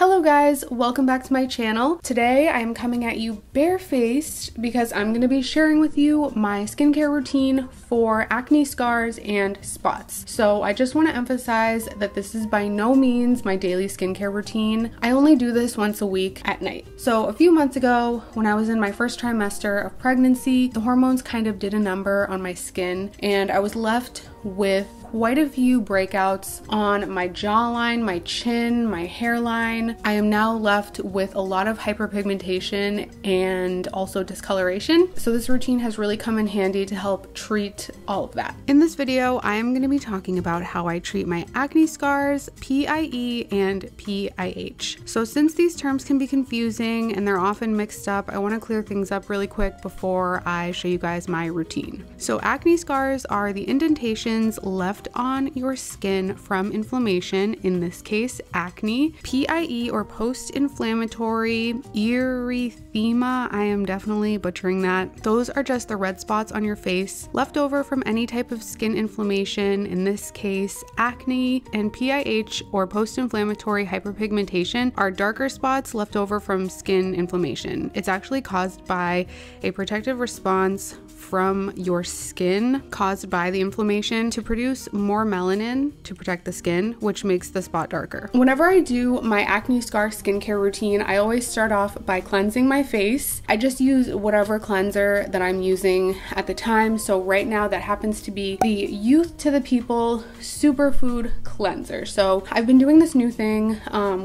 Hello guys, welcome back to my channel. Today I am coming at you barefaced because I'm going to be sharing with you my skincare routine for acne scars and spots. So I just want to emphasize that this is by no means my daily skincare routine. I only do this once a week at night. So a few months ago, when I was in my first trimester of pregnancy, the hormones kind of did a number on my skin and I was left with quite a few breakouts on my jawline, my chin, my hairline. I am now left with a lot of hyperpigmentation and also discoloration. So this routine has really come in handy to help treat all of that. In this video, I am going to be talking about how I treat my acne scars, PIE, and PIH. So since these terms can be confusing and they're often mixed up, I want to clear things up really quick before I show you guys my routine. So acne scars are the indentations left on your skin from inflammation, in this case acne. PIE or post-inflammatory erythema, I am definitely butchering that. Those are just the red spots on your face left over from any type of skin inflammation, in this case acne. And PIH or post-inflammatory hyperpigmentation are darker spots left over from skin inflammation. It's actually caused by a protective response from your skin caused by the inflammation to produce more melanin to protect the skin, which makes the spot darker. Whenever I do my acne scar skincare routine, I always start off by cleansing my face. I just use whatever cleanser that I'm using at the time. So right now that happens to be the Youth to the People Superfood Cleanser. So I've been doing this new thing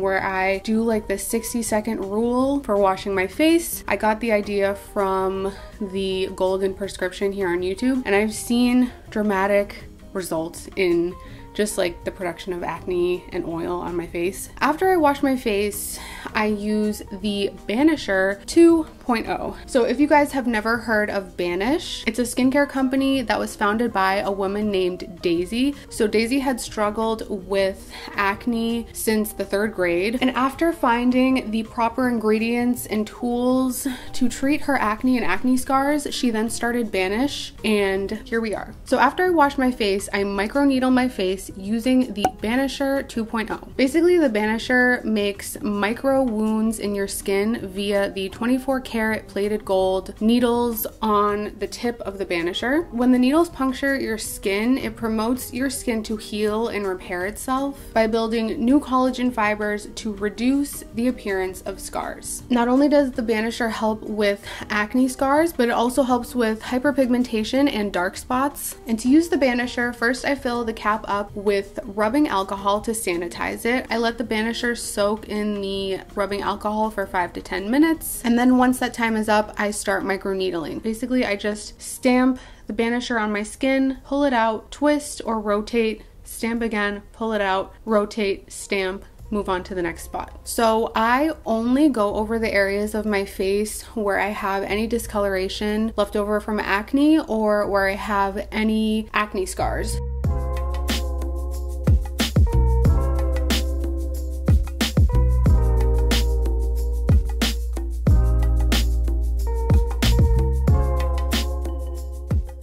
where I do like the 60-second rule for washing my face. I got the idea from the Golden Prescription here on YouTube, and I've seen dramatic results in just like the production of acne and oil on my face. After I wash my face, I use the Banisher 2.0. So if you guys have never heard of Banish, it's a skincare company that was founded by a woman named Daisy. So Daisy had struggled with acne since the 3rd grade. And after finding the proper ingredients and tools to treat her acne and acne scars, she then started Banish, and here we are. So after I wash my face, I microneedle my face using the Banisher 2.0. Basically, the Banisher makes micro wounds in your skin via the 24-karat plated gold needles on the tip of the Banisher. When the needles puncture your skin, it promotes your skin to heal and repair itself by building new collagen fibers to reduce the appearance of scars. Not only does the Banisher help with acne scars, but it also helps with hyperpigmentation and dark spots. And to use the Banisher, first I fill the cap up with rubbing alcohol to sanitize it. I let the Banisher soak in the rubbing alcohol for 5 to 10 minutes. And then once that time is up, I start microneedling. Basically, I just stamp the Banisher on my skin, pull it out, twist or rotate, stamp again, pull it out, rotate, stamp, move on to the next spot. So I only go over the areas of my face where I have any discoloration left over from acne or where I have any acne scars.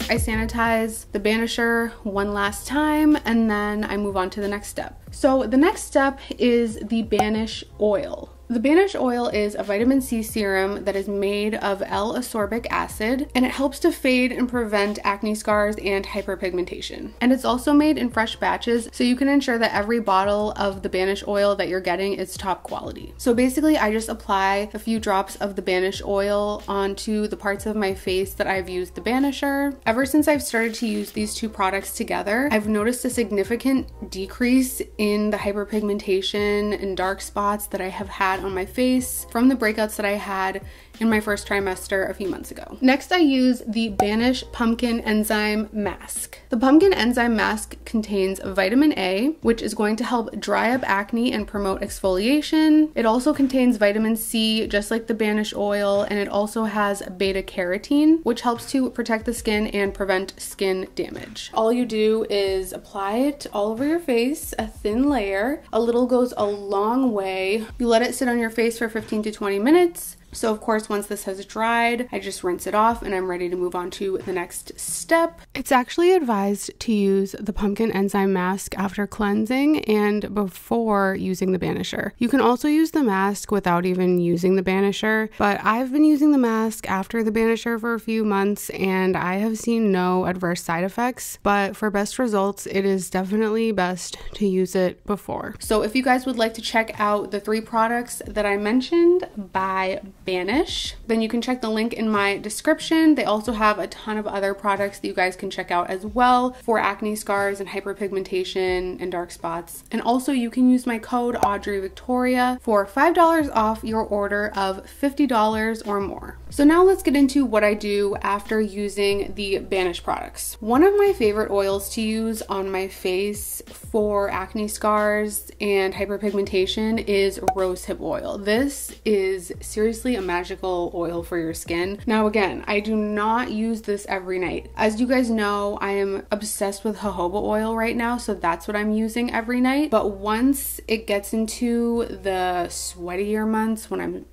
I sanitize the Banisher one last time and then I move on to the next step. So the next step is the Banish Oil. The Banish Oil is a vitamin C serum that is made of L-ascorbic acid, and it helps to fade and prevent acne scars and hyperpigmentation. And it's also made in fresh batches, so you can ensure that every bottle of the Banish Oil that you're getting is top quality. So basically, I just apply a few drops of the Banish Oil onto the parts of my face that I've used the Banisher. Ever since I've started to use these two products together, I've noticed a significant decrease in the hyperpigmentation and dark spots that I have had on my face from the breakouts that I had in my first trimester a few months ago. Next, I use the Banish Pumpkin Enzyme Mask. The Pumpkin Enzyme Mask contains vitamin A, which is going to help dry up acne and promote exfoliation. It also contains vitamin C, just like the Banish Oil, and it also has beta carotene, which helps to protect the skin and prevent skin damage. All you do is apply it all over your face, a thin layer. A little goes a long way. You let it sit on your face for 15 to 20 minutes. So of course, once this has dried, I just rinse it off and I'm ready to move on to the next step. It's actually advised to use the pumpkin enzyme mask after cleansing and before using the Banisher. You can also use the mask without even using the Banisher, but I've been using the mask after the Banisher for a few months and I have seen no adverse side effects, but for best results, it is definitely best to use it before. So if you guys would like to check out the 3 products that I mentioned by Banish, then you can check the link in my description. They also have a ton of other products that you guys can check out as well for acne scars and hyperpigmentation and dark spots. And also you can use my code AudreyVictoria for $5 off your order of $50 or more. So now let's get into what I do after using the Banish products. One of my favorite oils to use on my face for acne scars and hyperpigmentation is rosehip oil. This is seriously a magical oil for your skin. Now again, I do not use this every night. As you guys know, I am obsessed with jojoba oil right now, so that's what I'm using every night. But once it gets into the sweatier months when I'm,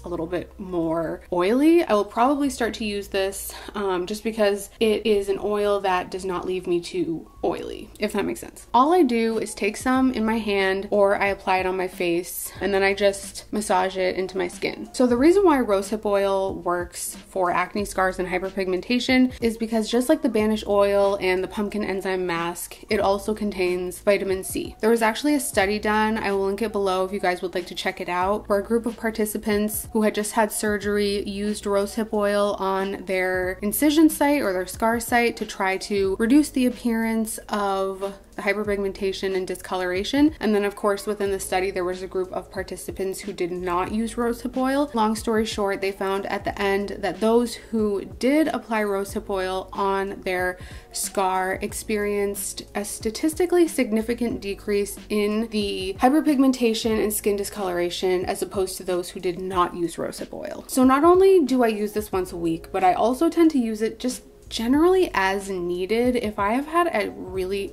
a little bit more oily, I will probably start to use this just because it is an oil that does not leave me too oily, if that makes sense. All I do is take some in my hand or I apply it on my face and then I just massage it into my skin. So the reason why rosehip oil works for acne scars and hyperpigmentation is because just like the Banish oil and the pumpkin enzyme mask, it also contains vitamin C. There was actually a study done, I will link it below if you guys would like to check it out, where a group of participants who had just had surgery used rosehip oil on their incision site or their scar site to try to reduce the appearance of the hyperpigmentation and discoloration. And then of course within the study there was a group of participants who did not use rosehip oil. Long story short, they found at the end that those who did apply rosehip oil on their scar experienced a statistically significant decrease in the hyperpigmentation and skin discoloration as opposed to those who did not use rosehip oil. So not only do I use this once a week, but I also tend to use it just generally as needed. If I have had a really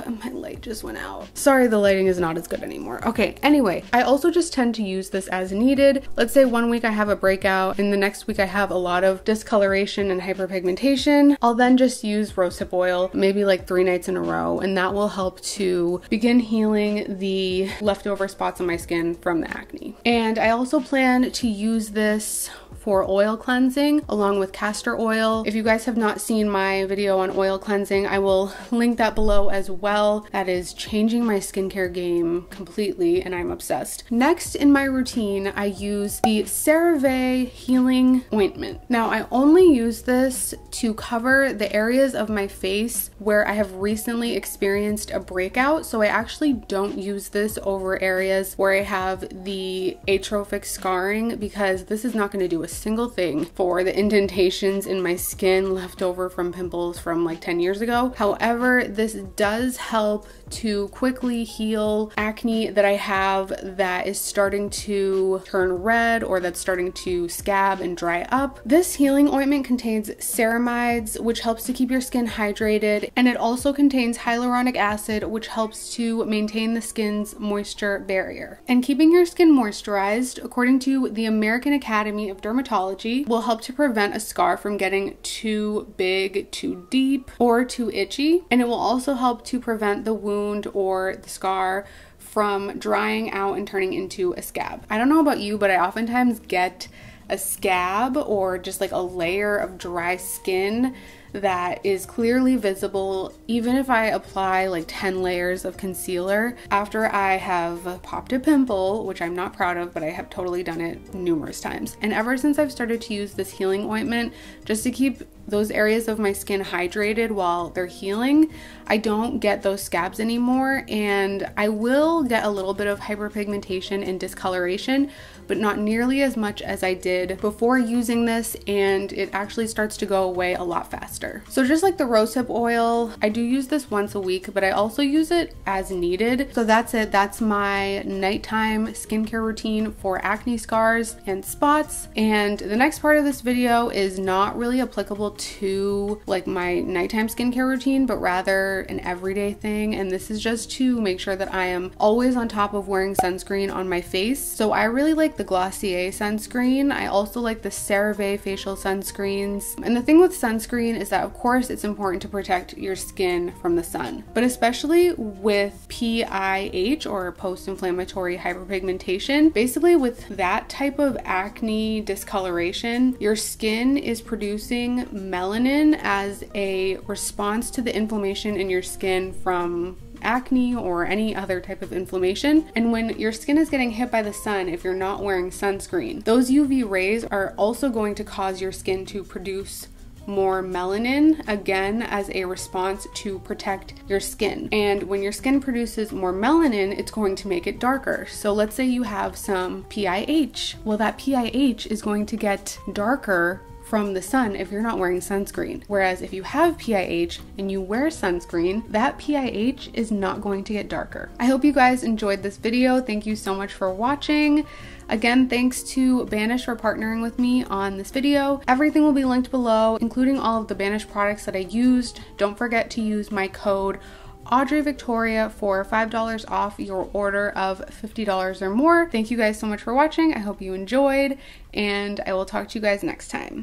my light just went out. Sorry, the lighting is not as good anymore. Okay, anyway, I also just tend to use this as needed. Let's say one week I have a breakout and the next week I have a lot of discoloration and hyperpigmentation. I'll then just use rosehip oil, maybe like 3 nights in a row, and that will help to begin healing the leftover spots on my skin from the acne. And I also plan to use this for oil cleansing along with castor oil. If you guys have not seen my video on oil cleansing, I will link that below as well. That is changing my skincare game completely and I'm obsessed. Next in my routine, I use the CeraVe healing ointment. Now I only use this to cover the areas of my face where I have recently experienced a breakout. So I actually don't use this over areas where I have the atrophic scarring because this is not going to do a single thing for the indentations in my skin left over from pimples from like 10 years ago. However, this does help to quickly heal acne that I have that is starting to turn red or that's starting to scab and dry up. This healing ointment contains ceramides, which helps to keep your skin hydrated, and it also contains hyaluronic acid, which helps to maintain the skin's moisture barrier. And keeping your skin moisturized, according to the American Academy of Dermatology, will help to prevent a scar from getting too big, too deep, or too itchy. And it will also help to prevent the wound or the scar from drying out and turning into a scab. I don't know about you, but I oftentimes get a scab or just like a layer of dry skin that is clearly visible even if I apply like 10 layers of concealer after I have popped a pimple, which I'm not proud of, but I have totally done it numerous times. And ever since I've started to use this healing ointment just to keep those areas of my skin hydrated while they're healing, I don't get those scabs anymore, and I will get a little bit of hyperpigmentation and discoloration, but not nearly as much as I did before using this, and it actually starts to go away a lot faster. faster. So just like the rosehip oil, I do use this once a week, but I also use it as needed. So that's it. That's my nighttime skincare routine for acne scars and spots. And the next part of this video is not really applicable to like my nighttime skincare routine, but rather an everyday thing. And this is just to make sure that I am always on top of wearing sunscreen on my face. So I really like the Glossier sunscreen. I also like the CeraVe facial sunscreens. And the thing with sunscreen is that of course it's important to protect your skin from the sun, but especially with PIH or post-inflammatory hyperpigmentation, basically with that type of acne discoloration, your skin is producing melanin as a response to the inflammation in your skin from acne or any other type of inflammation. And when your skin is getting hit by the sun, if you're not wearing sunscreen, those UV rays are also going to cause your skin to produce more melanin, again as a response to protect your skin. And when your skin produces more melanin, it's going to make it darker. So let's say you have some PIH. Well, that PIH is going to get darker from the sun if you're not wearing sunscreen. Whereas if you have PIH and you wear sunscreen, that PIH is not going to get darker. I hope you guys enjoyed this video. Thank you so much for watching. Again, thanks to Banish for partnering with me on this video. Everything will be linked below, including all of the Banish products that I used. Don't forget to use my code AudreyVictoria for $5 off your order of $50 or more. Thank you guys so much for watching. I hope you enjoyed, and I will talk to you guys next time.